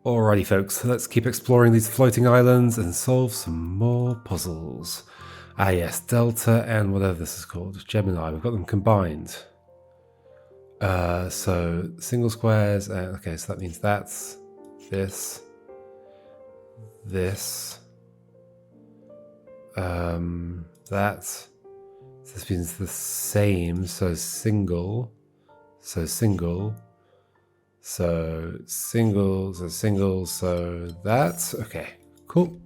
Alrighty folks, let's keep exploring these floating islands and solve some more puzzles. Ah yes, Delta and whatever this is called, Gemini, we've got them combined. So single squares, okay, so that means that's this, this, that. So this means the same, so single, so single, so single, so single, so that. Okay, cool.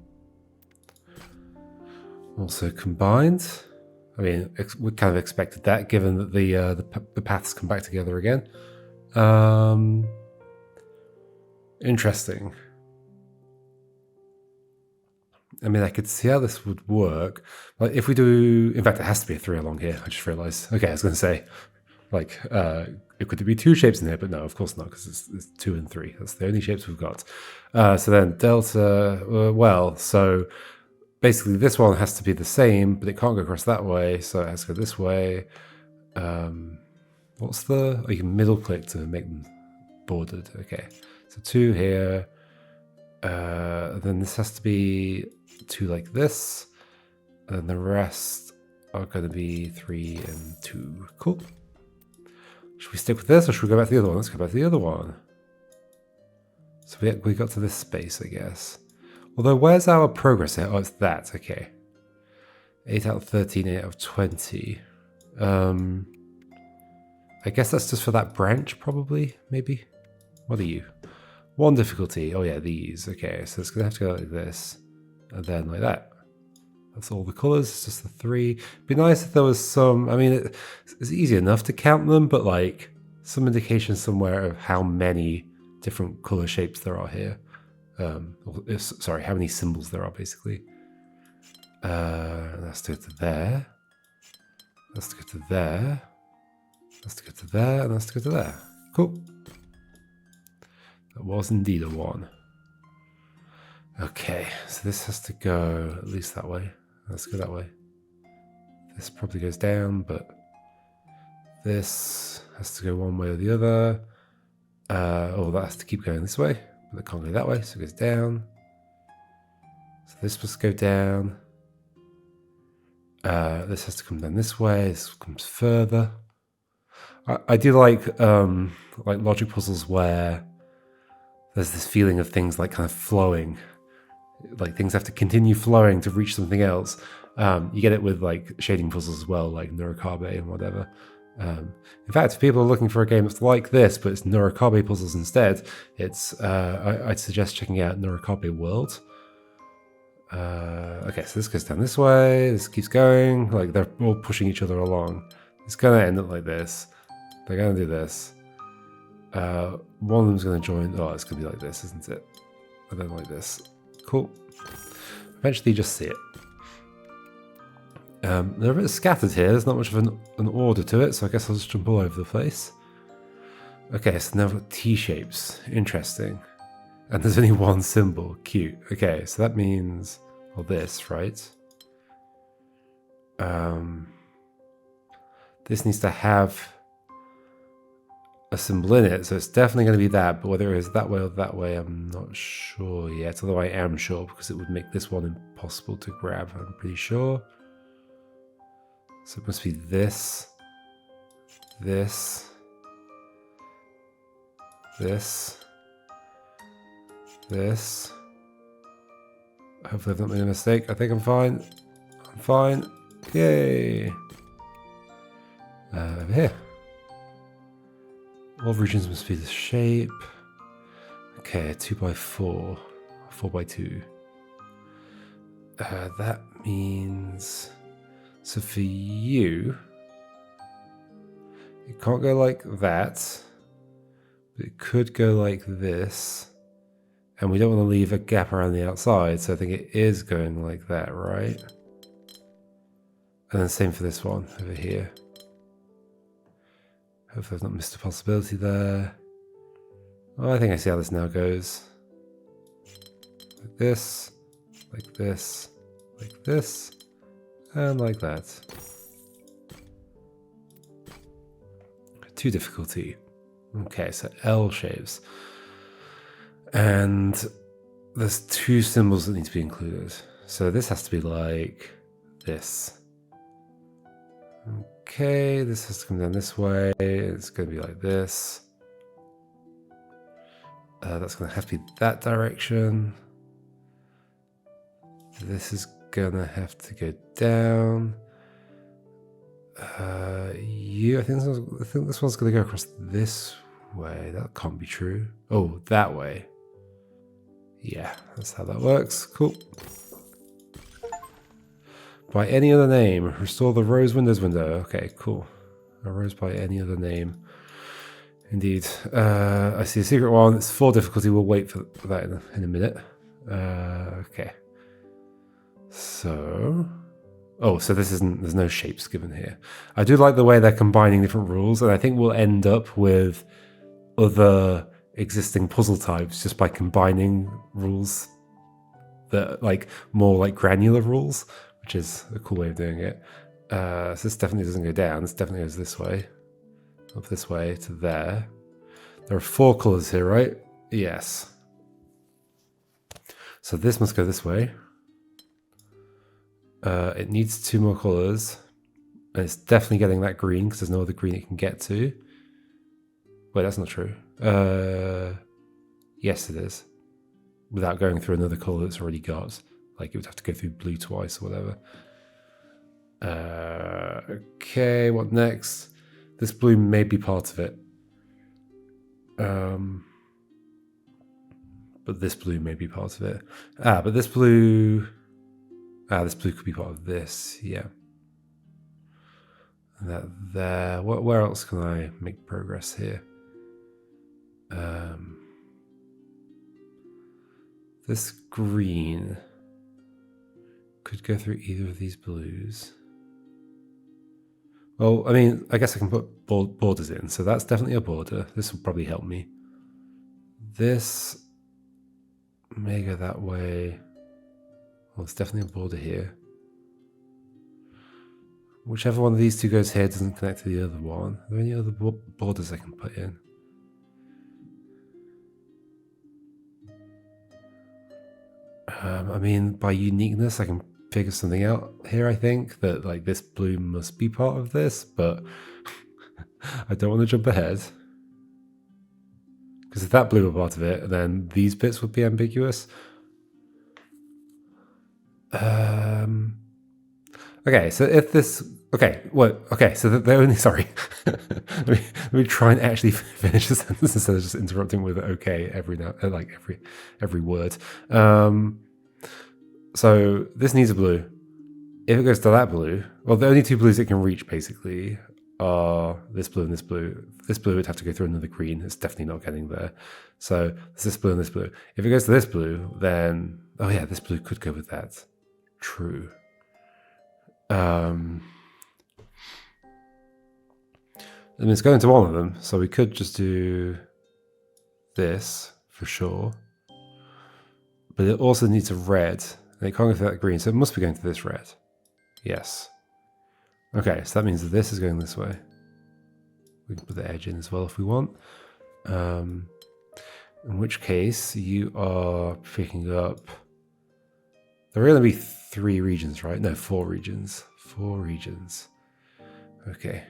Also combined. I mean, we kind of expected that, given that the paths come back together again. Interesting. I mean, I could see how this would work. Like, if we do, in fact, it has to be a 3 along here. I just realized. Okay, I was going to say, like, it could be 2 shapes in here, but no, of course not, because it's 2 and 3. That's the only shapes we've got. So then delta, well, so basically this one has to be the same, but it can't go across that way, so it has to go this way. What's the... Oh, you can middle click to make them bordered. Okay, so 2 here. Then this has to be 2 like this, and the rest are going to be 3 and 2. Cool. Should we stick with this, or should we go back to the other one? Let's go back to the other one. So we got to this space, I guess. Although, where's our progress here? Oh, it's that. Okay. 8 out of 13, 8 out of 20. I guess that's just for that branch, probably, maybe? What are you? 1 difficulty. Oh yeah, these. Okay, so it's going to have to go like this. And then like that. That's all the colours. It's just the 3. It'd be nice if there was some... I mean, it's easy enough to count them, but like some indication somewhere of how many different colour shapes there are here. Sorry, how many symbols there are, basically. Let's go to there. Let's go to there. Let's go to there, and let's go to there. Cool. That was indeed a 1. Okay, so this has to go at least that way. Let's go that way. This probably goes down, but this has to go one way or the other. Oh, that has to keep going this way, but it can't go that way, so it goes down. So this must go down. This has to come down this way. This comes further. I do like logic puzzles where there's this feeling of things like kind of flowing. Like things have to continue flowing to reach something else. You get it with like shading puzzles as well, like Nurikabe and whatever. In fact, if people are looking for a game that's like this, but it's Nurikabe puzzles instead, it's I'd suggest checking out Nurikabe World. Okay, so this goes down this way. This keeps going. Like they're all pushing each other along. It's gonna end up like this. They're gonna do this. One of them's gonna join. Oh, it's gonna be like this, isn't it? And then like this. Cool. Eventually you just see it. They're a bit scattered here. There's not much of an order to it, so I guess I'll just jump all over the place. Okay, so now we've got T-shapes. Interesting. And there's only 1 symbol. Cute. Okay, so that means... Well, this, right? This needs to have a symbol in it, so it's definitely going to be that, but whether it is that way or that way, I'm not sure yet, although I am sure, because it would make this one impossible to grab, I'm pretty sure. So it must be this, this, this, this. Hopefully I've not made a mistake. I think I'm fine. I'm fine. Yay! Over here. All regions must be the shape. Okay, 2x4, 4x2. That means... So for you, it can't go like that, but it could go like this. And we don't want to leave a gap around the outside, so I think it is going like that, right? And then same for this one over here. Hopefully I've not missed a possibility there. Oh, I think I see how this now goes. Like this, like this, like this, and like that. 2 difficulty. Okay, so L shapes. And there's two symbols that need to be included. So this has to be like this. Okay, this has to come down this way. It's going to be like this. That's going to have to be that direction. This is going to have to go down. I think this one's going to go across this way. That can't be true. Oh, that way. Yeah, that's how that works. Cool. By any other name, restore the rose windows window. Okay, cool. A rose by any other name. Indeed. I see a secret one. It's 4 difficulty. We'll wait for that in a minute. Okay. So... Oh, so this isn't... There's no shapes given here. I do like the way they're combining different rules, and I think we'll end up with other existing puzzle types just by combining rules that like more like granular rules, which is a cool way of doing it. So this definitely doesn't go down. This definitely goes this way. Up this way to there. There are 4 colors here, right? Yes. So this must go this way. It needs 2 more colors. And it's definitely getting that green because there's no other green it can get to. Wait, that's not true. Yes, it is. Without going through another color it's already got. Like it would have to go through blue twice or whatever. Okay, what next? This blue may be part of it. But this blue may be part of it. But this blue... this blue could be part of this, yeah. And that there. Where else can I make progress here? This green could go through either of these blues. Well, I mean, I guess I can put borders in, so that's definitely a border. This will probably help me. This may go that way. Well, it's definitely a border here. Whichever one of these two goes here doesn't connect to the other one. Are there any other borders I can put in? I mean, by uniqueness, I can figure something out here, I think. That, like, this blue must be part of this, but I don't want to jump ahead. Because if that blue were part of it, then these bits would be ambiguous. Okay, so if this... Okay, what? Okay, so they're only... Sorry. let me try and actually finish the sentence instead of just interrupting with okay every now... Like, every word. So this needs a blue. If it goes to that blue... Well, the only 2 blues it can reach, basically, are this blue and this blue. This blue would have to go through another green. It's definitely not getting there. So it's this blue and this blue. If it goes to this blue, then... Oh yeah, this blue could go with that. True. I mean, it's going to one of them, so we could just do this for sure. But it also needs a red, and it can't go through that green, so it must be going to this red. Yes. Okay, so that means that this is going this way. We can put the edge in as well if we want. In which case, you are picking up... There are going to be 3 regions, right? No, 4 regions. 4 regions. Okay.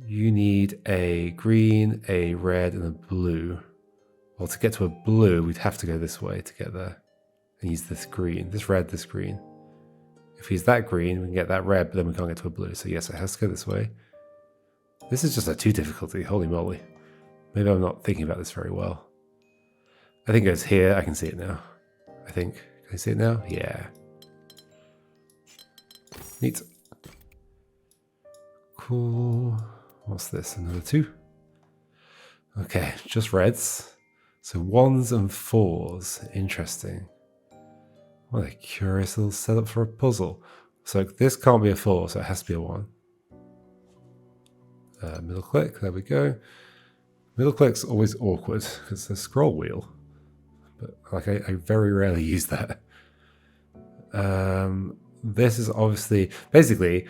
You need a green, a red, and a blue. Well, to get to a blue, we'd have to go this way to get there. And use this green. This red, this green. If we use that green, we can get that red, but then we can't get to a blue. So yes, it has to go this way. This is just a 2 difficulty. Holy moly. Maybe I'm not thinking about this very well. I think it goes here. I can see it now. I think. Can I see it now? Yeah. Neat. Cool. What's this? Another 2? Okay, just reds. So 1s and 4s. Interesting. What a curious little setup for a puzzle. So this can't be a 4, so it has to be a 1. Middle click. There we go. Middle click's always awkward because it's a scroll wheel. But like I very rarely use that. This is obviously basically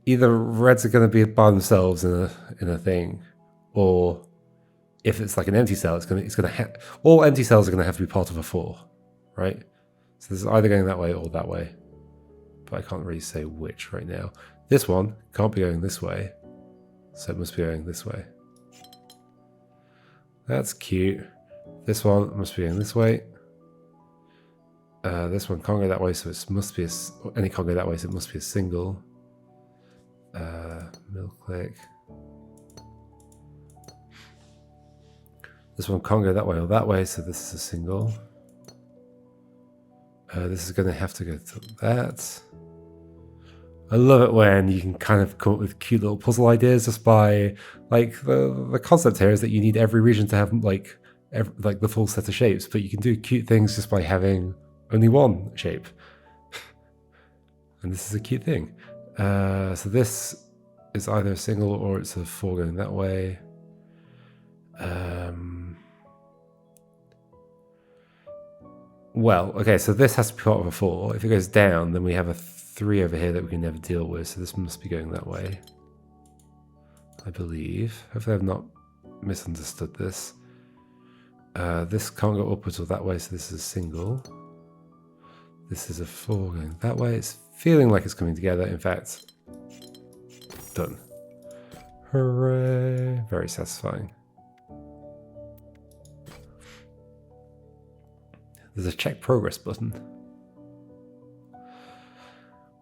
either reds are going to be by themselves in a thing, or if it's like an empty cell, all empty cells are gonna have to be part of a 4, right? So this is either going that way or that way, but I can't really say which right now. This one can't be going this way, so it must be going this way. That's cute. This one must be going this way. This one can't go that way, so it must be and it can't go that way, so it must be a single. Middle click. This one can't go that way or that way, so this is a single. This is going to have to go to that. I love it when you can kind of come up with cute little puzzle ideas just by, like, the concept here is that you need every region to have like the full set of shapes, but you can do cute things just by having only one shape. And this is a cute thing. So this is either a single or it's a 4 going that way. Well, okay, so this has to be part of a 4. If it goes down, then we have a 3 over here that we can never deal with, so this must be going that way, I believe. Hopefully I've not misunderstood this. This can't go upwards or that way, so this is a single. This is a 4 going that way. It's feeling like it's coming together. In fact, done. Hooray! Very satisfying. There's a check progress button.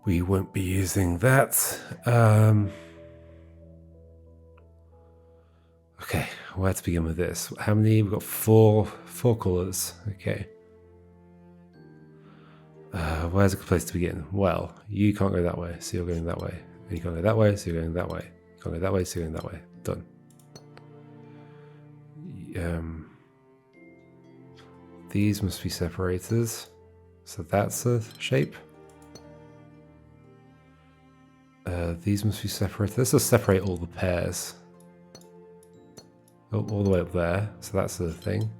We won't be using that. Okay, where to begin with this? How many? We've got four colors. Okay. Where's a good place to begin? Well, you can't go that way, so you're going that way. And you can't go that way, so you're going that way. You can't go that way, so you're going that way. Done. These must be separators. So that's a shape. These must be separate. This will separate all the pairs. Oh, all the way up there. So that's the thing.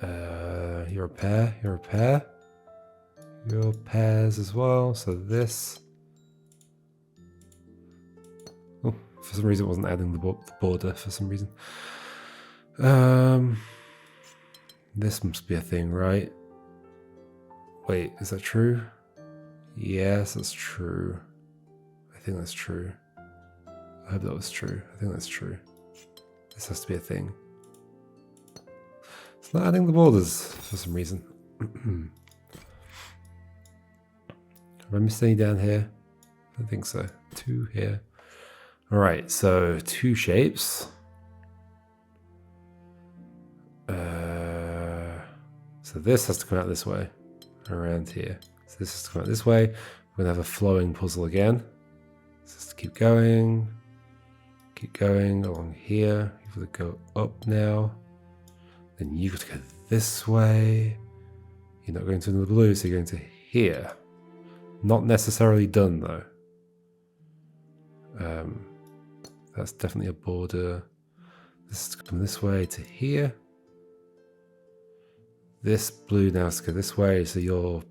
You're a pair. You're a pair. You're pairs as well. So this. Oh, for some reason it wasn't adding the border for some reason. This must be a thing, right? Wait, is that true? Yes, that's true. I think that's true. I hope that was true. I think that's true. This has to be a thing. It's not adding the borders for some reason. Have I missed any down here? I don't think so. 2 here. Alright, so 2 shapes. So this has to come out this way, around here. So this has to come out this way. We're going to have a flowing puzzle again. So just keep going along here. You've got to go up now. Then you've got to go this way. You're not going to the blue, so you're going to here. Not necessarily done though. That's definitely a border. This is coming this way to here. This blue now has to go this way, so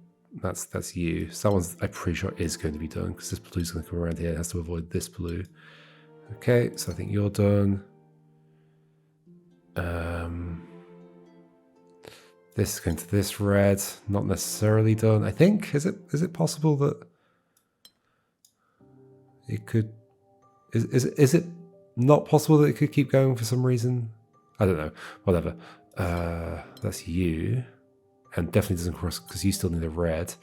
that's you. So that one's I'm pretty sure is going to be done because this blue's going to come around here. It has to avoid this blue. Okay, so I think you're done. This is going to this red, not necessarily done. I think is it possible that it could? Is it not possible that it could keep going for some reason? I don't know. Whatever. That's you, and definitely doesn't cross because you still need a red.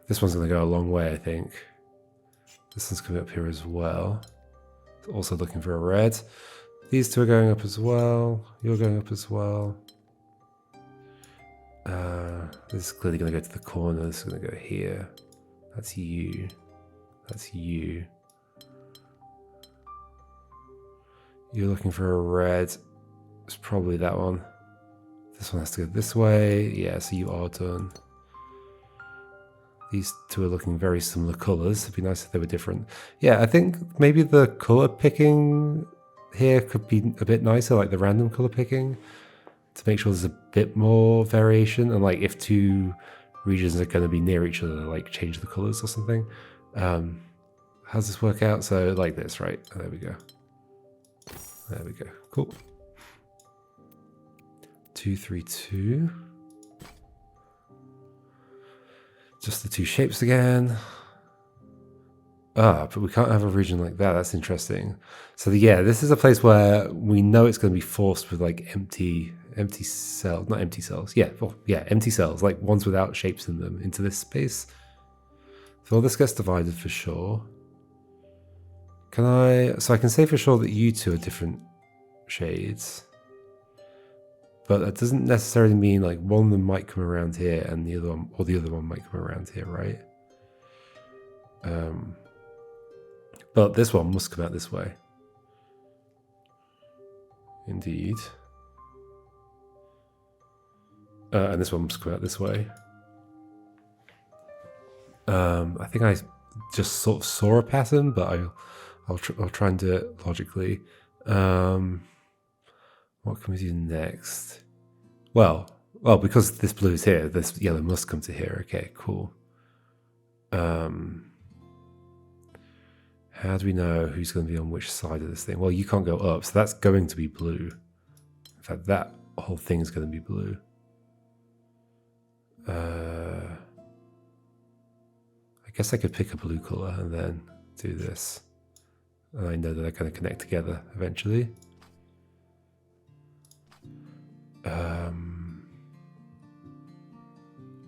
This one's going to go a long way, I think. This one's coming up here as well. Also looking for a red. These two are going up as well. You're going up as well. This is clearly going to go to the corner. This is going to go here. That's you. That's you. You're looking for a red. It's probably that one. This one has to go this way. Yeah, so you are done. These two are looking very similar colours. It'd be nice if they were different. Yeah, I think maybe the colour picking here could be a bit nicer, like the random colour picking, to make sure there's a bit more variation. And like if 2 regions are going to be near each other, like change the colours or something. How's this work out? So like this, right? There we go. There we go. Cool. 2, 3, 2. Just the two shapes again. Ah, but we can't have a region like that. That's interesting. So yeah, this is a place where we know it's going to be forced with like empty cells, not empty cells. Yeah, well, yeah, empty cells, like ones without shapes in them, into this space. So all this gets divided for sure. So I can say for sure that you two are different shades. But that doesn't necessarily mean like one of them might come around here and the other one, or the other one might come around here, right? But this one must come out this way. Indeed. And this one must come out this way. I think I just sort of saw a pattern, but I'll try and do it logically. What can we do next? Well, because this blue is here, this yellow must come to here. Okay, cool. How do we know who's going to be on which side of this thing? Well, you can't go up, so that's going to be blue. In fact, that whole thing is going to be blue. I guess I could pick a blue color and then do this. And I know that they're going to connect together eventually.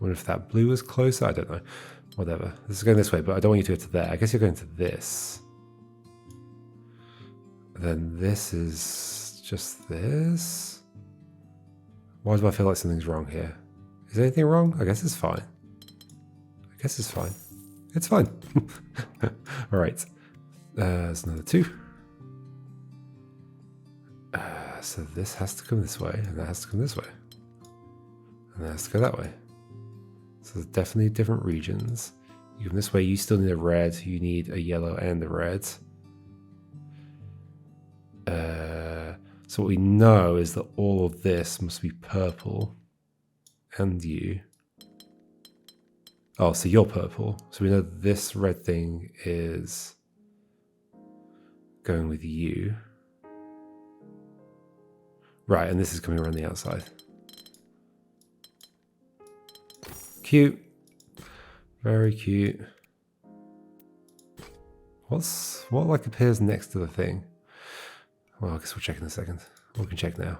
Wonder if that blue is closer? I don't know. Whatever. This is going this way, but I don't want you to go to there. I guess you're going to this. Then this is just this. Why do I feel like something's wrong here? Is anything wrong? I guess it's fine. I guess it's fine. It's fine. All right. There's another 2. So this has to come this way, and that has to come this way. And that has to go that way. So there's definitely different regions. You come this way, you still need a red, you need a yellow and a red. So what we know is that all of this must be purple. And you. Oh, so you're purple. So we know this red thing is going with you. Right, and this is coming around the outside. Cute. Very cute. What like appears next to the thing? Well, I guess we'll check in a second. We can check now.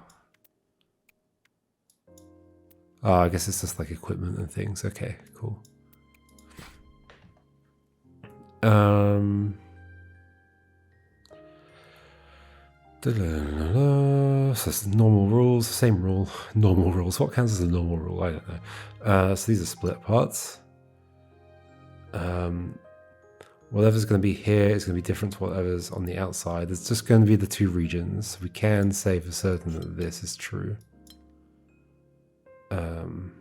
Oh, I guess it's just like equipment and things. Okay, cool. So it's normal rules, same rule, normal rules. What counts as a normal rule? I don't know. So these are split parts. Whatever's going to be here is going to be different to whatever's on the outside. It's just going to be the 2 regions. We can say for certain that this is true. And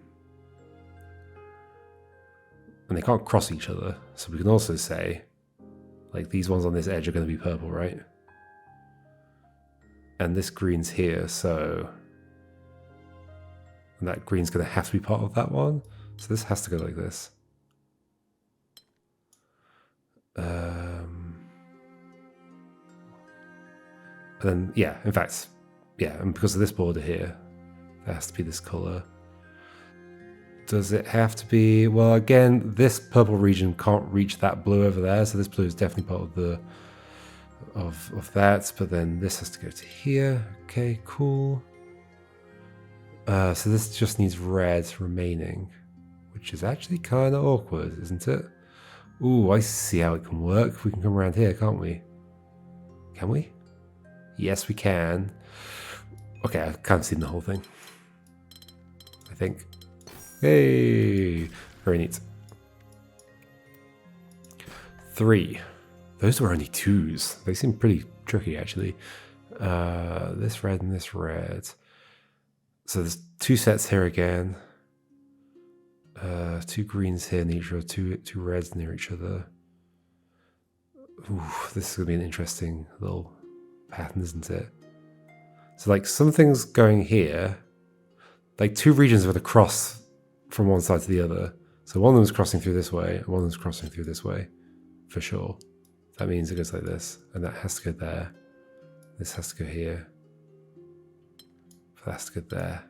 they can't cross each other. So we can also say, like, these ones on this edge are going to be purple, right? And this green's here, so... And that green's going to have to be part of that one. So this has to go like this. And then, yeah, in fact, yeah, and because of this border here, there has to be this color. Does it have to be? Well, again, this purple region can't reach that blue over there, so this blue is definitely part of the of that. But then this has to go to here. Okay, cool. So this just needs red remaining, which is actually kind of awkward, isn't it? Ooh, I see how it can work. We can come around here, can't we? Can we? Yes, we can. Okay, I can't see the whole thing, I think. Hey, very neat. 3. Those were only 2s. They seem pretty tricky, actually. This red and this red. So there's 2 sets here again. 2 greens here near each other, two reds near each other. Ooh, this is going to be an interesting little pattern, isn't it? So like something's going here. Like 2 regions are going to cross from one side to the other. So one of them is crossing through this way, and one of them is crossing through this way, for sure. That means it goes like this, and that has to go there. This has to go here. That has to go there.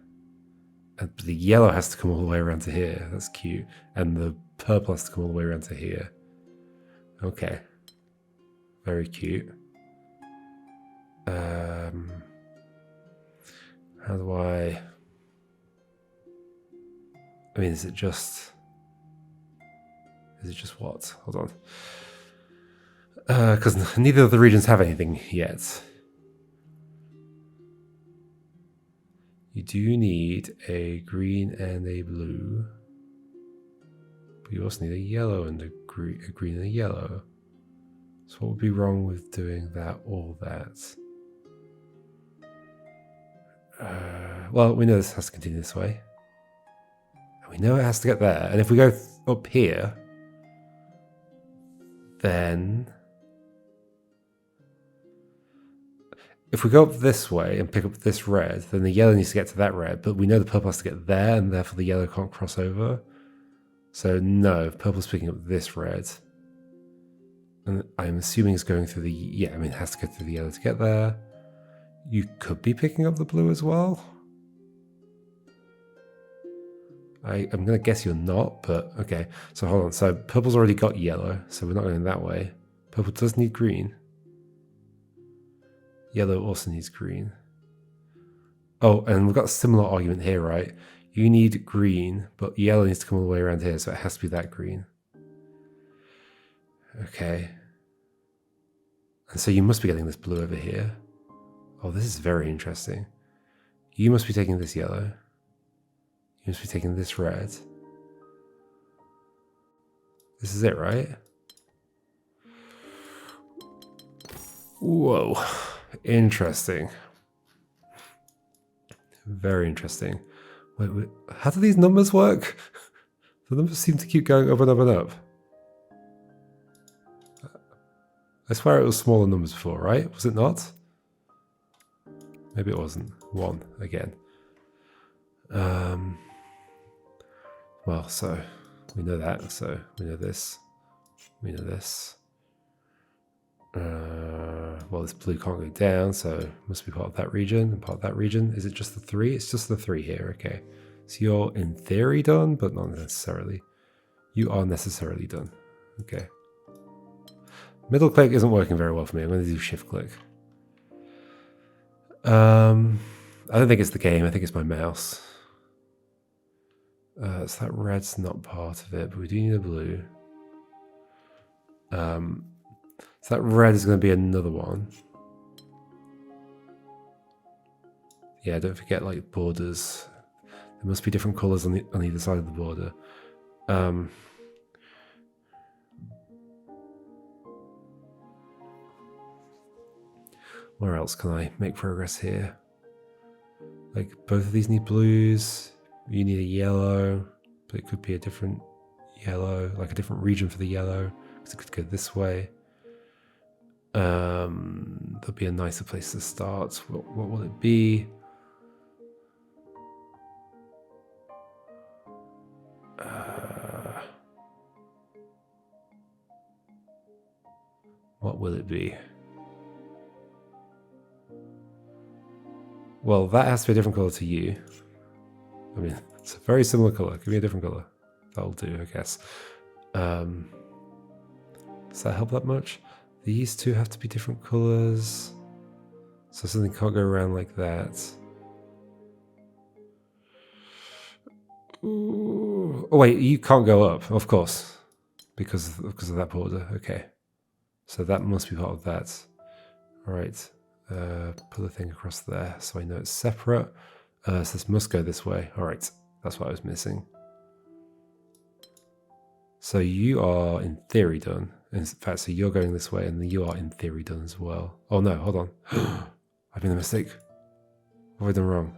And the yellow has to come all the way around to here. That's cute. And the purple has to come all the way around to here. Okay. Very cute. How do I mean, is it just what? Hold on. Because neither of the regions have anything yet. You do need a green and a blue. But you also need a yellow and a green and a yellow. So what would be wrong with doing that or that? Well, we know this has to continue this way. And we know it has to get there. And if we go up here, then... if we go up this way and pick up this red, then the yellow needs to get to that red, but we know the purple has to get there, and therefore the yellow can't cross over. So no, purple's picking up this red. And I'm assuming it's going through the... yeah, I mean, it has to go through the yellow to get there. You could be picking up the blue as well. I'm going to guess you're not, but okay. So hold on. So purple's already got yellow, so we're not going that way. Purple does need green. Yellow also needs green. Oh, and we've got a similar argument here, right? You need green, but yellow needs to come all the way around here, so it has to be that green. Okay. And so you must be getting this blue over here. Oh, this is very interesting. You must be taking this yellow. You must be taking this red. This is it, right? Whoa. Interesting. Very interesting. Wait, how do these numbers work? The numbers seem to keep going up and up and up. I swear it was smaller numbers before, right? Was it not? Maybe it wasn't. 1 again. Well, so we know that. So we know this. We know this. Well, this blue can't go down, so it must be part of that region. And part of that region, is it just the 3? It's just the 3 here, okay. So you're in theory done, but not necessarily. You are necessarily done. Okay. Middle click isn't working very well for me. I'm going to do shift click. I don't think it's the game. I think it's my mouse. So that red's not part of it, but we do need a blue. So that red is going to be another one. Yeah, don't forget like borders. There must be different colours on either side of the border. Where else can I make progress here? Like both of these need blues. You need a yellow, but it could be a different yellow, like a different region for the yellow, because it could go this way. There'll be a nicer place to start. What will it be? What will it be? Well, that has to be a different color to you. I mean, it's a very similar color. Give me a different color. That'll do, I guess. Does that help that much? These two have to be different colors. So something can't go around like that. Ooh. Oh wait, you can't go up, of course. Because of that border. Okay. So that must be part of that. Alright. Put the thing across there so I know it's separate. So this must go this way. Alright, that's what I was missing. So you are in theory done. In fact, so you're going this way and you are in theory done as well. Oh no, hold on. I've made a mistake. What have I done wrong?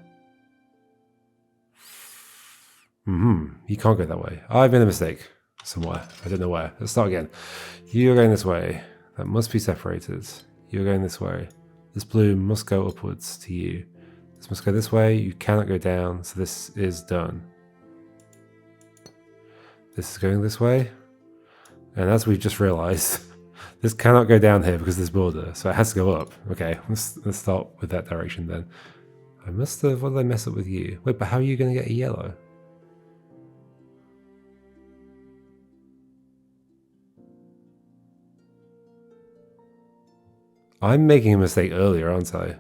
You can't go that way. I've made a mistake somewhere. I don't know where. Let's start again. You're going this way. That must be separated. You're going this way. This blue must go upwards to you. This must go this way. You cannot go down. So this is done. This is going this way. And as we've just realized, This cannot go down here because of this border, so it has to go up. Okay, let's start with that direction then. I must have, what did I mess up with you? Wait, but how are you going to get a yellow? I'm making a mistake earlier, aren't I?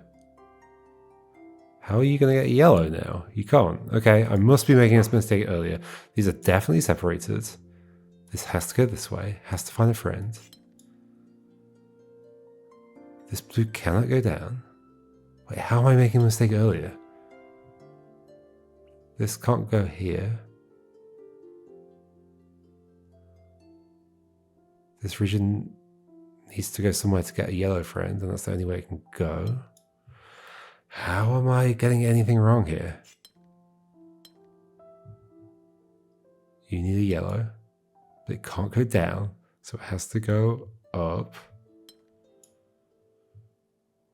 How are you going to get a yellow now? You can't. Okay, I must be making a mistake earlier. These are definitely separated. This has to go this way. Has to find a friend. This blue cannot go down. Wait, how am I making a mistake earlier? This can't go here. This region needs to go somewhere to get a yellow friend, and that's the only way it can go. How am I getting anything wrong here? You need a yellow, but it can't go down, so it has to go up.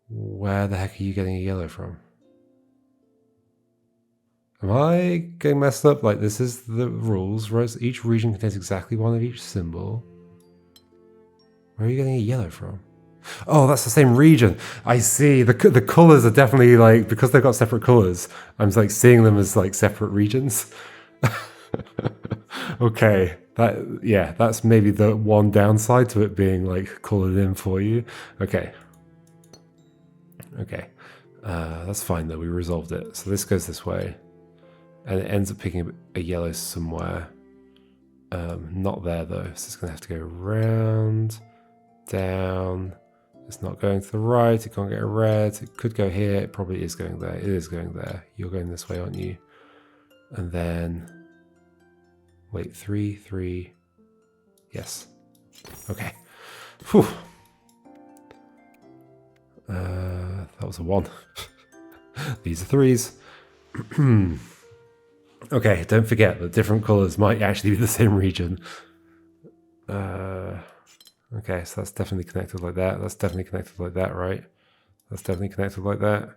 Where the heck are you getting a yellow from? Am I getting messed up? Like, this is the rules, right? Each region contains exactly one of each symbol. Where are you getting a yellow from? Oh, that's the same region. I see. The colors are definitely like, because they've got separate colors, I'm like seeing them as like separate regions. Okay, that's maybe the one downside to it being like colored in for you. Okay. Okay. That's fine though. We resolved it. So this goes this way, and it ends up picking up a yellow somewhere. Not there though. So it's gonna have to go around, down. It's not going to the right, it can't get a red, it could go here, it probably is going there, it is going there. You're going this way, aren't you? And then, wait, 3, 3, yes. Okay. Whew. That was a 1. These are 3s. Okay, don't forget that different colours might actually be the same region. Okay, so that's definitely connected like that. That's definitely connected like that, right? That's definitely connected like that.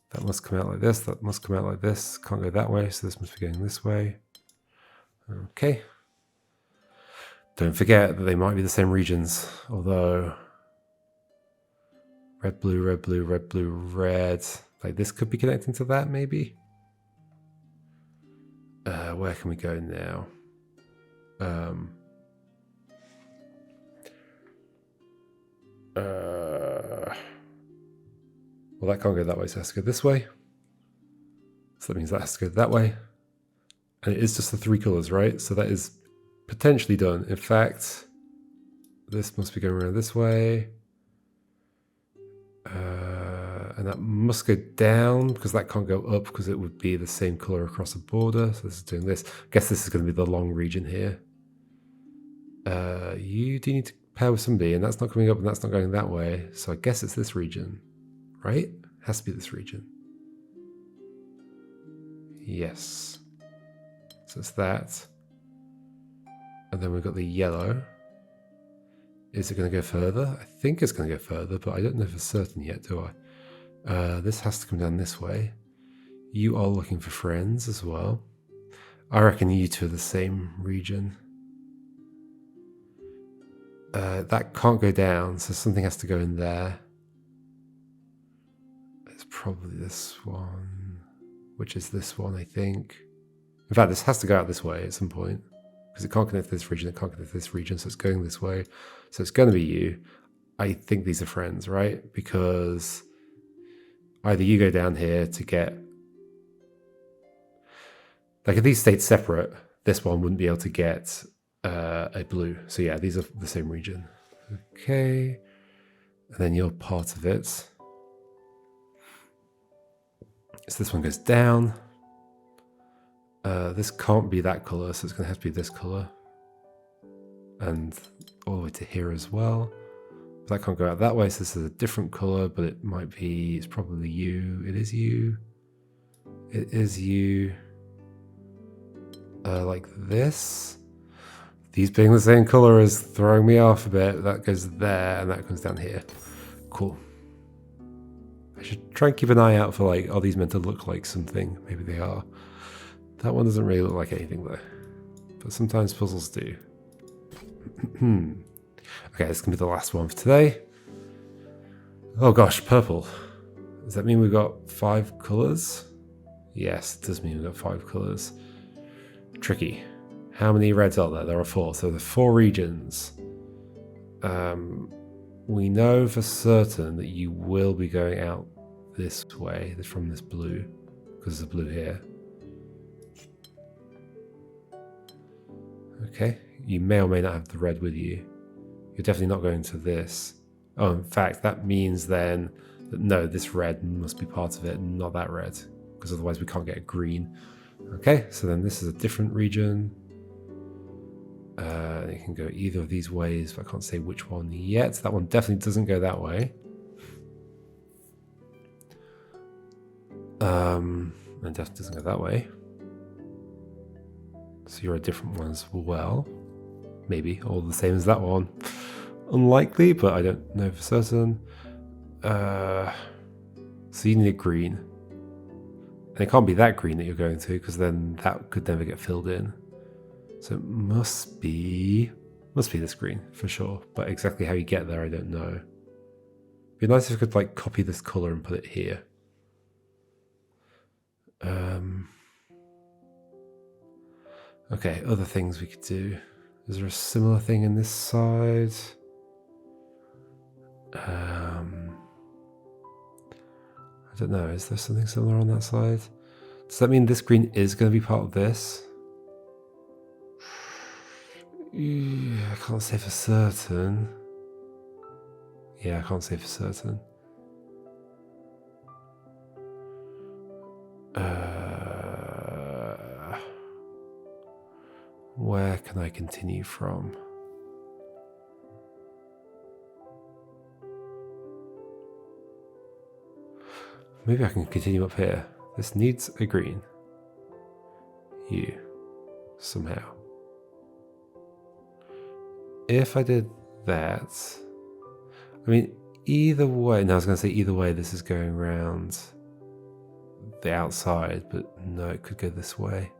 That must come out like this. That must come out like this. Can't go that way, so this must be going this way. Okay. Don't forget that they might be the same regions, although red, blue, red, blue, red, blue, red. Like this could be connecting to that, maybe. Where can we go now? Well, that can't go that way, so it has to go this way. So that means that has to go that way. And it is just the 3 colours, right? So that is potentially done. In fact, this must be going around this way. And that must go down, because that can't go up, because it would be the same colour across the border. So this is doing this. I guess this is going to be the long region here. You do need to pair with somebody, and that's not coming up, and that's not going that way. So I guess it's this region, right? Has to be this region. Yes. So it's that. And then we've got the yellow. Is it going to go further? I think it's going to go further, but I don't know for certain yet, do I? This has to come down this way. You are looking for friends as well. I reckon you two are the same region. That can't go down, so something has to go in there. It's probably this one, which is this one, I think. In fact, this has to go out this way at some point, because it can't connect to this region, it can't connect to this region, so it's going this way. So it's going to be you. I think these are friends, right? Because either you go down here to get... Like, if these stayed separate, this one wouldn't be able to get a blue. So yeah, these are the same region. Okay. And then you're part of it. So this one goes down. This can't be that colour, so it's going to have to be this colour. And all the way to here as well. That can't go out that way, so this is a different colour, but it might be, it's probably you. It is you. It is you. Like this. These being the same colour is throwing me off a bit. That goes there, and that comes down here. Cool. I should try and keep an eye out for, like, are these meant to look like something? Maybe they are. That one doesn't really look like anything, though. But sometimes puzzles do. Okay, this can be the last one for today. Oh gosh, purple. Does that mean we've got 5 colours? Yes, it does mean we've got 5 colours. Tricky. How many reds are there? There are 4. So the 4 regions. We know for certain that you will be going out this way from this blue, because there's a blue here. Okay, you may or may not have the red with you. You're definitely not going to this. Oh, in fact, that means then that no, this red must be part of it, not that red, because otherwise we can't get a green. Okay, so then this is a different region. You can go either of these ways, but I can't say which one yet. That one definitely doesn't go that way. And definitely doesn't go that way. So you're a different one as well. Maybe all the same as that one. Unlikely, but I don't know for certain. So you need a green. And it can't be that green that you're going to, because then that could never get filled in. So it must be this green for sure. But exactly how you get there, I don't know. It'd be nice if I could like copy this color and put it here. Okay, other things we could do. Is there a similar thing in this side? I don't know. Is there something similar on that side? Does that mean this green is going to be part of this? I can't say for certain. Yeah, I can't say for certain. Where can I continue from? Maybe I can continue up here. This needs a green. You. Somehow. If I did that... I mean, either way... No, I was going to say either way this is going around the outside, but no, it could go this way.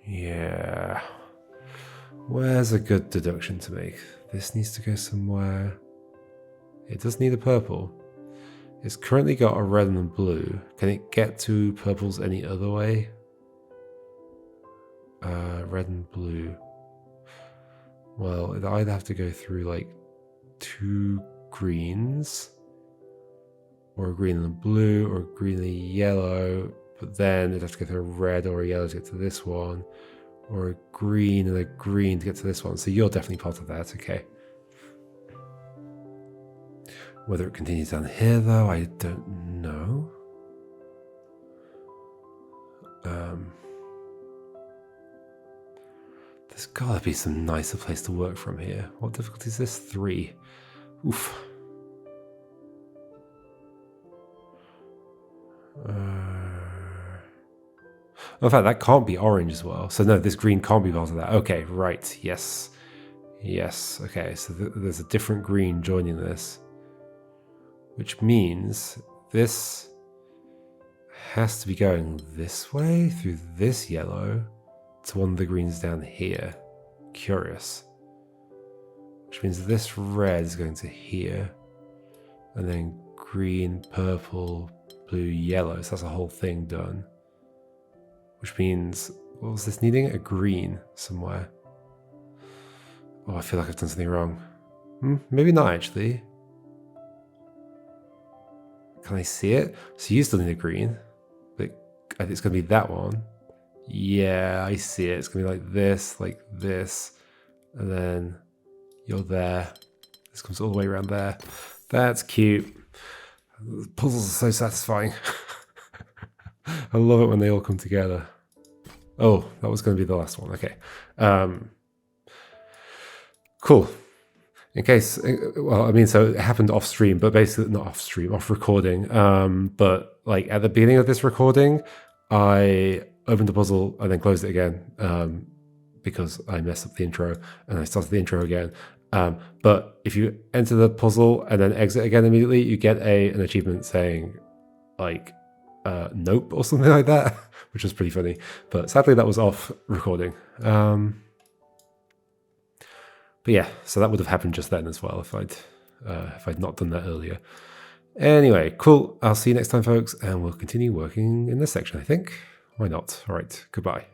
Yeah. Where's a good deduction to make? This needs to go somewhere. It does need a purple. It's currently got a red and a blue. Can it get to purples any other way? Red and blue. Well, it'd either have to go through like 2 greens, or a green and a blue, or a green and a yellow, but then it'd have to go through a red or a yellow to get to this one, or a green and a green to get to this one. So you're definitely part of that, okay. Whether it continues down here though, I don't know. There's gotta be some nicer place to work from here. What difficulty is this? 3. Oof. In fact, that can't be orange as well. So no, this green can't be part of that. Okay, right. Yes. Yes. Okay, so there's a different green joining this. Which means this has to be going this way through this yellow to one of the greens down here. Curious. Which means this red is going to here. And then green, purple, blue, yellow. So that's a whole thing done. Which means, what was this needing? A green somewhere. Oh, I feel like I've done something wrong. Maybe not actually. Can I see it? So you still need a green. But I think it's going to be that one. Yeah, I see it. It's going to be like this. And then you're there. This comes all the way around there. That's cute. The puzzles are so satisfying. I love it when they all come together. Oh, that was going to be the last one. Okay. Cool. In case, well, I mean, so it happened off stream, but basically not off stream, off recording. But like at the beginning of this recording, I opened the puzzle and then closed it again because I messed up the intro and I started the intro again. But if you enter the puzzle and then exit again immediately, you get an achievement saying like nope or something like that, which was pretty funny. But sadly, that was off recording. But yeah, so that would have happened just then as well if I'd not done that earlier. Anyway, cool. I'll see you next time, folks, and we'll continue working in this section, I think. Why not? All right, goodbye.